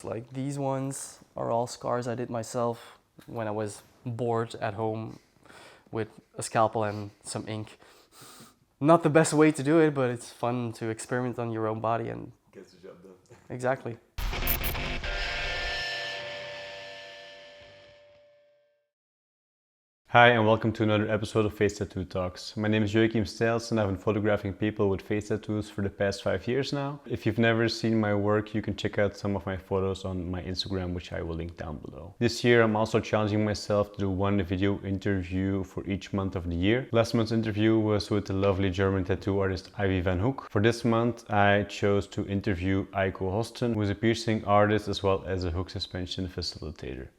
Like these ones are all scars I did myself when I was bored at home with a scalpel and some ink. Not the best way to do it, but it's fun to experiment on your own body and gets the job done. Exactly. Hi and welcome to another episode of Face Tattoo Talks. My name is Joachim Stels and I've been photographing people with face tattoos for the past 5 years now. If you've never seen my work, you can check out some of my photos on my Instagram, which I will link down below. This year I'm also challenging myself to do one video interview for each month of the year. Last month's interview was with the lovely German tattoo artist Ivy Van Hoek. For this month I chose to interview Aiko Hosten, who is a piercing artist as well as a hook suspension facilitator.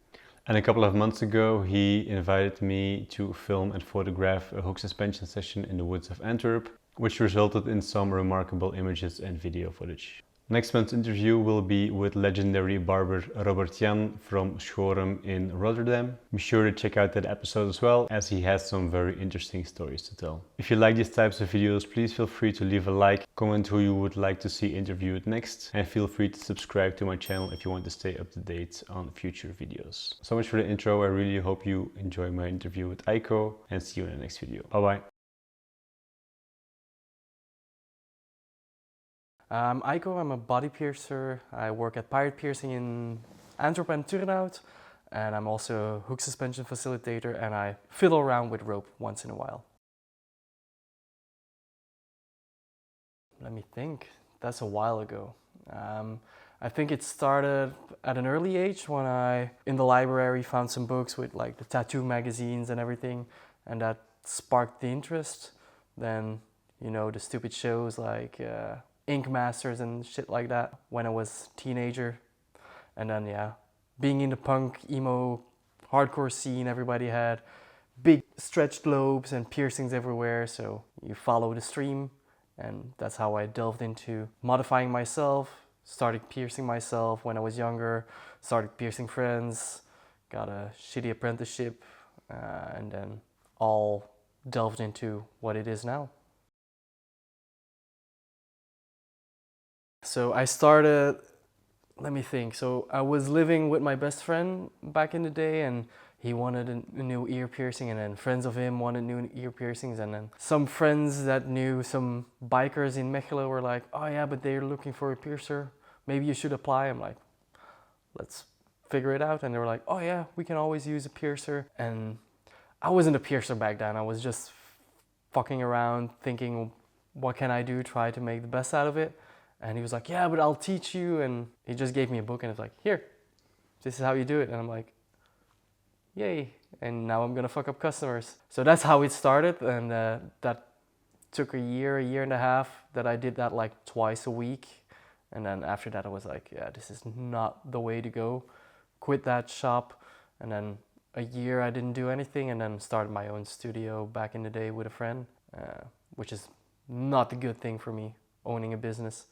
And a couple of months ago, he invited me to film and photograph a hook suspension session in the woods of Antwerp, which resulted in some remarkable images and video footage. Next month's interview will be with legendary barber Yann from Schorum in Rotterdam. Be sure to check out that episode as well, as he has some very interesting stories to tell. If you like these types of videos, please feel free to leave a like, comment who you would like to see interviewed next, and feel free to subscribe to my channel if you want to stay up to date on future videos. So much for the intro. I really hope you enjoy my interview with Aiko, and see you in the next video. Bye bye. I'm Aiko, I'm a body piercer. I work at Pirate Piercing in Antwerp and Turnhout, and I'm also a hook suspension facilitator, and I fiddle around with rope once in a while. Let me think, that's a while ago. I think it started at an early age when I, in the library, found some books with like the tattoo magazines and everything, and that sparked the interest. Then, you know, the stupid shows like Ink Masters and shit like that when I was a teenager. And then yeah, being in the punk, emo, hardcore scene, everybody had big stretched lobes and piercings everywhere, so you follow the stream, and that's how I delved into modifying myself, started piercing myself when I was younger, started piercing friends, got a shitty apprenticeship, and then all delved into what it is now. So I started, let me think, so I was living with my best friend back in the day, and he wanted a new ear piercing, and then friends of him wanted new ear piercings, and then some friends that knew some bikers in Mechelen were like, oh yeah, but they're looking for a piercer, maybe you should apply. I'm like, let's figure it out. And they were like, oh yeah, we can always use a piercer. And I wasn't a piercer back then, I was just fucking around thinking, what can I do, try to make the best out of it. And he was like, yeah, but I'll teach you. And he just gave me a book and it's like, here, this is how you do it. And I'm like, yay. And now I'm gonna fuck up customers. So that's how it started. And that took a year and a half that I did that like twice a week. And then after that I was like, yeah, this is not the way to go. Quit that shop. And then a year I didn't do anything, and then started my own studio back in the day with a friend, which is not a good thing for me, owning a business.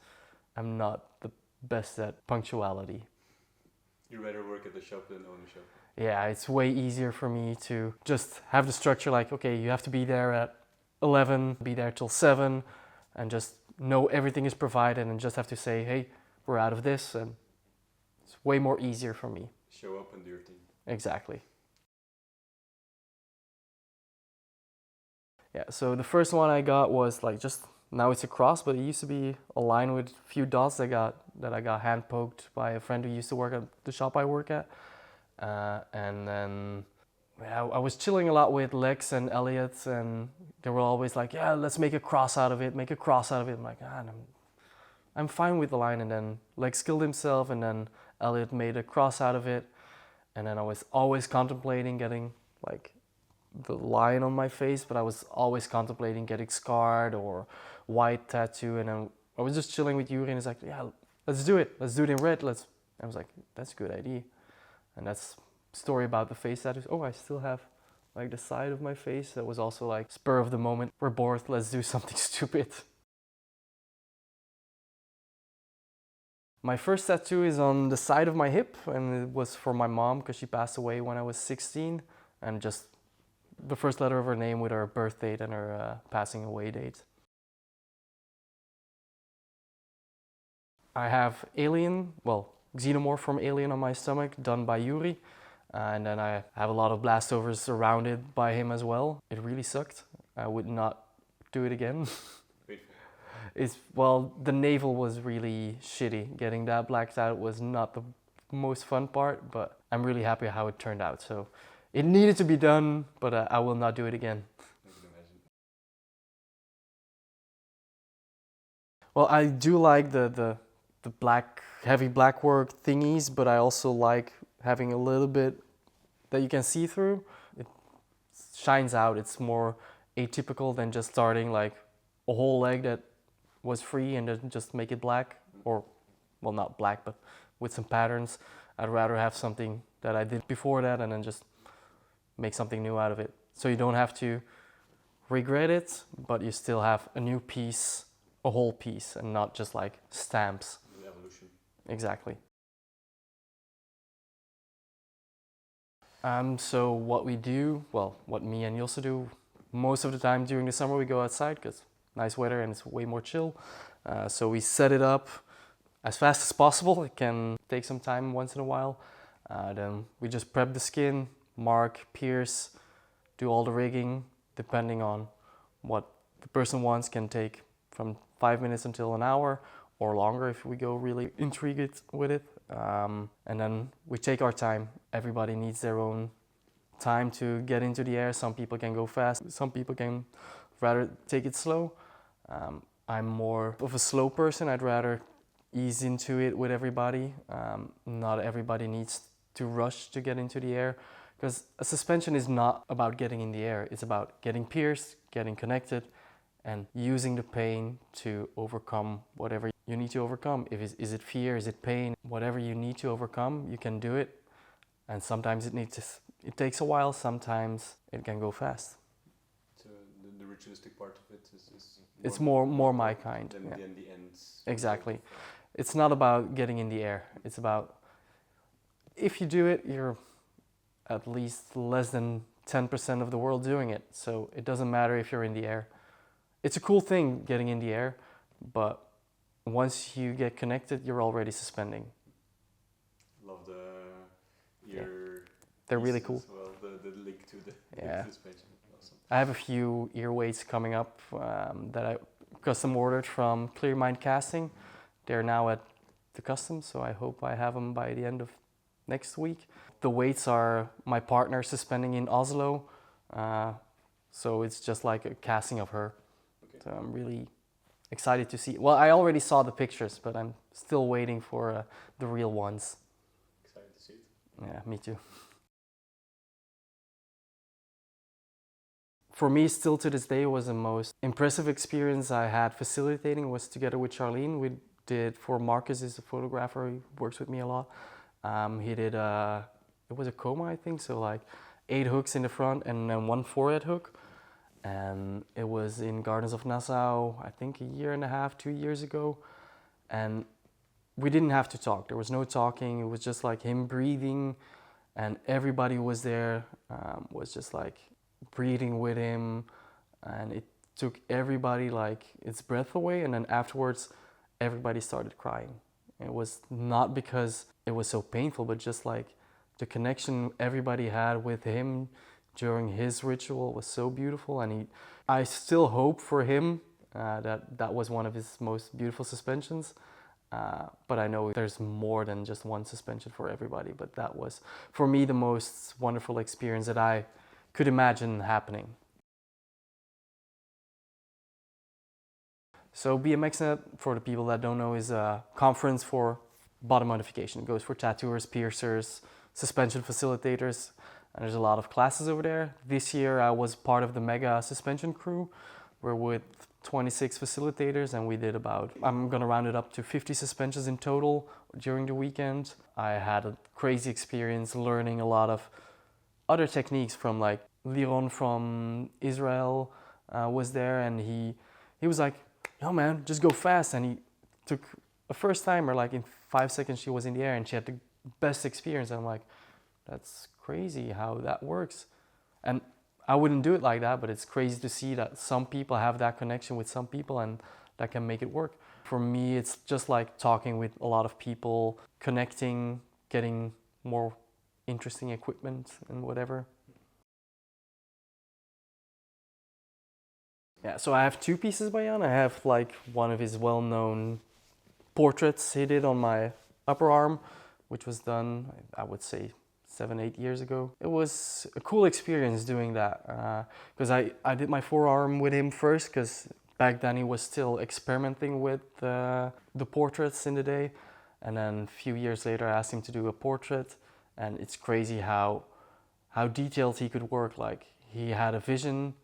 I'm not the best at punctuality. You'd rather work at the shop than own a shop? Yeah, it's way easier for me to just have the structure like, okay, you have to be there at 11, be there till 7, and just know everything is provided, and just have to say, hey, we're out of this, and it's way more easier for me. Show up and do your thing. Exactly. Yeah, so the first one I got was like just, now it's a cross, but it used to be a line with a few dots that I got hand poked by a friend who used to work at the shop I work at. And then yeah, I was chilling a lot with Lex and Elliot, and they were always like, yeah, let's make a cross out of it, make a cross out of it. I'm like, I'm fine with the line. And then Lex killed himself, and then Elliot made a cross out of it. And then I was always contemplating getting like the line on my face, but I was always contemplating getting scarred or white tattoo. And then I was just chilling with Yuri, and he's like, yeah, let's do it in red. I was like, that's a good idea. And that's story about the face tattoos. Oh, I still have like the side of my face that was also like spur of the moment, we're bored, let's do something stupid. My first tattoo is on the side of my hip, and it was for my mom because she passed away when I was 16, and just the first letter of her name with her birth date and her passing away date. I have Alien, well, xenomorph from Alien on my stomach, done by Yuri. And then I have a lot of Blastovers surrounded by him as well. It really sucked. I would not do it again. Well, the navel was really shitty. Getting that blacked out was not the most fun part, but I'm really happy how it turned out. So it needed to be done, but I will not do it again. I can imagine. Well, I do like the black, heavy blackwork thingies, but I also like having a little bit that you can see through. It shines out. It's more atypical than just starting like a whole leg that was free and then just make it black, or well, not black, but with some patterns. I'd rather have something that I did before that and then just make something new out of it. So you don't have to regret it, but you still have a new piece, a whole piece, and not just like stamps. The evolution. Exactly. So what we do, well, what me and Ilse do, most of the time during the summer we go outside because nice weather and it's way more chill. So we set it up as fast as possible. It can take some time once in a while. Then we just prep the skin, mark, pierce, do all the rigging, depending on what the person wants. Can take from 5 minutes until an hour or longer if we go really intrigued with it. And then we take our time. Everybody needs their own time to get into the air. Some people can go fast, some people can rather take it slow. I'm more of a slow person. I'd rather ease into it with everybody. Not everybody needs to rush to get into the air, because a suspension is not about getting in the air. It's about getting pierced, getting connected, and using the pain to overcome whatever you need to overcome. Is it fear? Is it pain? Whatever you need to overcome, you can do it. And sometimes it takes a while. Sometimes it can go fast. So the ritualistic part of it is it's more my kind. Than yeah. the ends. Exactly. It's not about getting in the air. It's about, if you do it, you're at least less than 10% of the world doing it. So it doesn't matter if you're in the air. It's a cool thing getting in the air, but once you get connected, you're already suspending. Love the ear. Yeah. They're really cool. Well, the link to the suspension. Awesome. I have a few ear weights coming up that I custom ordered from Clear Mind Casting. They're now at the custom, so I hope I have them by the end of next week. The weights are my partner suspending in Oslo, so it's just like a casting of her. Okay. So I'm really excited to see. Well, I already saw the pictures, but I'm still waiting for the real ones. Excited to see it. Yeah, me too. For me, still to this day, was the most impressive experience I had facilitating was together with Charlene. We did, for Marcus is a photographer, he works with me a lot. He did, it was a coma, I think, so like 8 hooks in the front and then 1 forehead hook. And it was in Gardens of Nassau, I think 1.5 years, 2 years ago. And we didn't have to talk. There was no talking. It was just like him breathing, and everybody who was there was just like breathing with him, and it took everybody like its breath away. And then afterwards, everybody started crying. It was not because it was so painful, but just like the connection everybody had with him during his ritual was so beautiful. And I still hope for him that was one of his most beautiful suspensions. But I know there's more than just one suspension for everybody. But that was, for me, the most wonderful experience that I could imagine happening. So BMXnet, for the people that don't know, is a conference for body modification. It goes for tattooers, piercers, suspension facilitators, and there's a lot of classes over there. This year I was part of the mega suspension crew. We're with 26 facilitators, and we did about, I'm gonna round it up to 50 suspensions in total during the weekend. I had a crazy experience learning a lot of other techniques from, like, Liron from Israel was there, and he was like, yo man, just go fast. And he took a first timer, like in 5 seconds she was in the air and she had the best experience. I'm like, that's crazy how that works. And I wouldn't do it like that, but it's crazy to see that some people have that connection with some people and that can make it work. For me, it's just like talking with a lot of people, connecting, getting more interesting equipment and whatever. Yeah, so I have 2 pieces by Yann. I have like one of his well-known portraits he did on my upper arm, which was done, I would say, 7-8 years ago. It was a cool experience doing that because I did my forearm with him first because back then he was still experimenting with the portraits in the day, and then a few years later I asked him to do a portrait, and it's crazy how detailed he could work. Like, he had a vision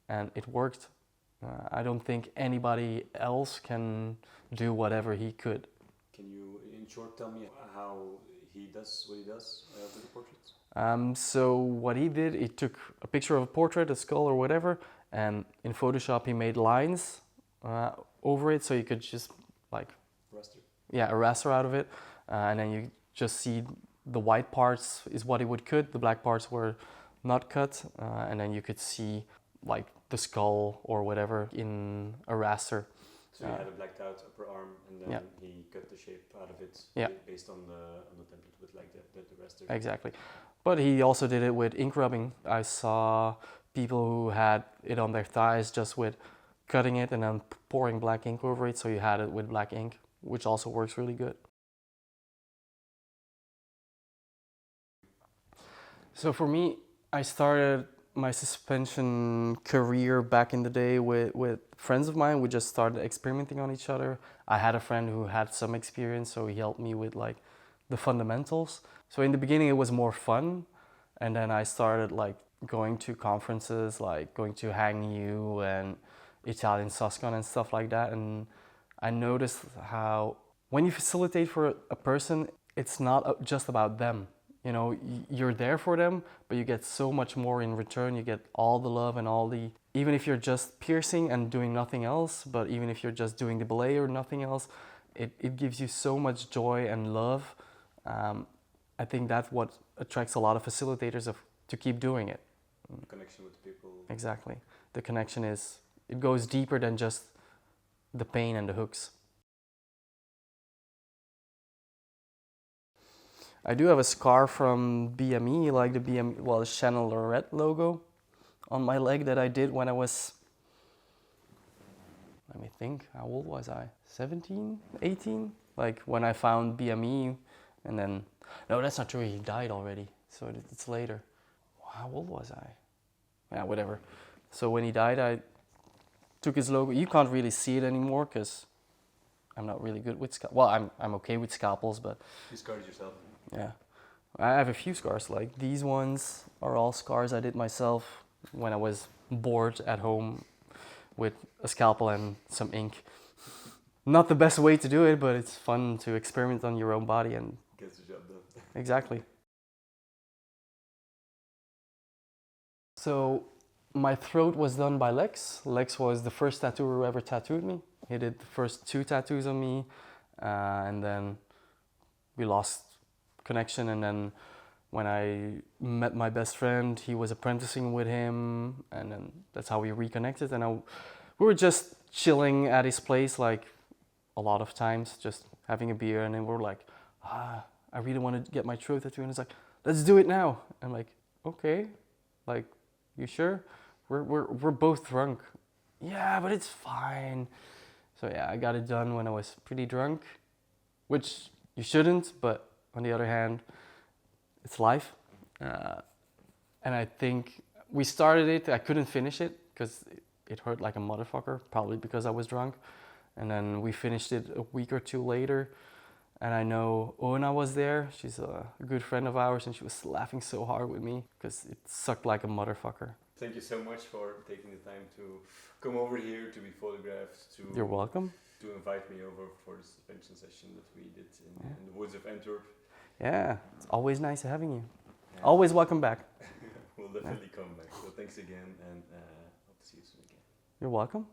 and it worked. I don't think anybody else can do whatever he could. Can you, in short, tell me how he does what he does with the portraits? So what he did, he took a picture of a portrait, a skull or whatever, and in Photoshop he made lines over it, so you could just like Raster. Yeah, a raster out of it, and then you just see the white parts is what he would cut, the black parts were not cut, and then you could see like the skull or whatever in a raster. So he had a blacked out upper arm, and then he cut the shape out of it based on the template with like the raster. Exactly. But he also did it with ink rubbing. I saw people who had it on their thighs just with cutting it and then pouring black ink over it, so you had it with black ink, which also works really good. So for me, I started my suspension career back in the day with friends of mine. We just started experimenting on each other. I had a friend who had some experience, so he helped me with like the fundamentals. So in the beginning it was more fun, and then I started like going to conferences, like going to Hang You and Italian Suscon and stuff like that, and I noticed how when you facilitate for a person, it's not just about them. You know, you're there for them, but you get so much more in return. You get all the love and all the, even if you're just piercing and doing nothing else, but even if you're just doing the belay or nothing else, it gives you so much joy and love. I think that's what attracts a lot of facilitators to keep doing it. Connection with people. Exactly. The connection it goes deeper than just the pain and the hooks. I do have a scar from BME, like the the Channel Lorette logo on my leg that I did when I was, let me think, how old was I? 17, 18? Like when I found BME, and then, no, that's not true, he died already, so it's later. How old was I? Yeah, whatever. So when he died, I took his logo. You can't really see it anymore because I'm not really good with well, I'm okay with scalpels, but You scarred yourself. yeah, I have a few scars. Like these ones are all scars I did myself when I was bored at home with a scalpel and some ink. Not the best way to do it, but it's fun to experiment on your own body and gets the job done. Exactly. So my throat was done by Lex. Lex was the first tattooer who ever tattooed me. He did the first 2 tattoos on me, and then we lost connection. And then when I met my best friend, he was apprenticing with him, and then that's how we reconnected. And we were just chilling at his place, like a lot of times, just having a beer, and then we're like, I really want to get my throat tattoo, and it's like, let's do it now. I'm like, okay, like, you sure? We're both drunk. Yeah, but it's fine. So yeah, I got it done when I was pretty drunk, which you shouldn't, but on the other hand, it's life. And I think we started it, I couldn't finish it because it hurt like a motherfucker, probably because I was drunk. And then we finished it a week or 2 later. And I know Ona was there, she's a good friend of ours, and she was laughing so hard with me because it sucked like a motherfucker. Thank you so much for taking the time to come over here to be photographed. You're welcome. To invite me over for the suspension session that we did in the woods of Antwerp. Yeah, it's always nice having you. Yeah. Always welcome back. We'll definitely come back. So thanks again, and hope to see you soon again. You're welcome.